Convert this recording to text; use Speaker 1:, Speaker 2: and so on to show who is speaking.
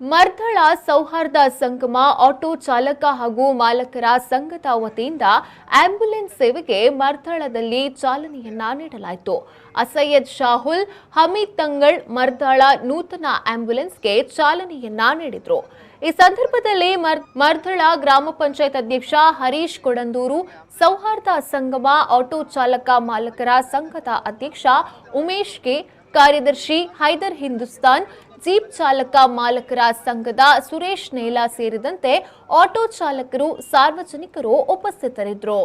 Speaker 1: ಮರ್ದಳ ಸೌಹಾರ್ದ ಸಂಗಮ ಆಟೋ ಚಾಲಕ ಹಾಗೂ ಮಾಲಕರ ಸಂಘದ ವತಿಯಿಂದ ಆಂಬ್ಯುಲೆನ್ಸ್ ಸೇವೆಗೆ ಮರ್ದಳದಲ್ಲಿ ಚಾಲನೆಯನ್ನ ನೀಡಲಾಯಿತು. ಅಸಯ್ಯದ್ ಶಾಹುಲ್ ಹಮೀದ್ ತಂಗಳ್ ಮರ್ದಳ ನೂತನ ಆಂಬ್ಯುಲೆನ್ಸ್ಗೆ ಚಾಲನೆಯನ್ನ ನೀಡಿದರು. ಈ ಸಂದರ್ಭದಲ್ಲಿ ಮರ್ದಳ ಗ್ರಾಮ ಪಂಚಾಯತ್ ಅಧ್ಯಕ್ಷ ಹರೀಶ್ ಕೊಡಂದೂರು, ಸೌಹಾರ್ದ ಸಂಗಮ ಆಟೋ ಚಾಲಕ ಮಾಲಕರ ಸಂಘದ ಅಧ್ಯಕ್ಷ ಉಮೇಶ್ ಕೆ, ಕಾರ್ಯದರ್ಶಿ ಹೈದರ್ ಹಿಂದೂಸ್ತಾನ್, ಜೀಪ್ ಚಾಲಕ ಮಾಲಕರ ಸಂಘದ ಸುರೇಶ್ ನೇಲಾ ಸೇರಿದಂತೆ ಆಟೋ ಚಾಲಕರು, ಸಾರ್ವಜನಿಕರು ಉಪಸ್ಥಿತರಿದ್ದರು.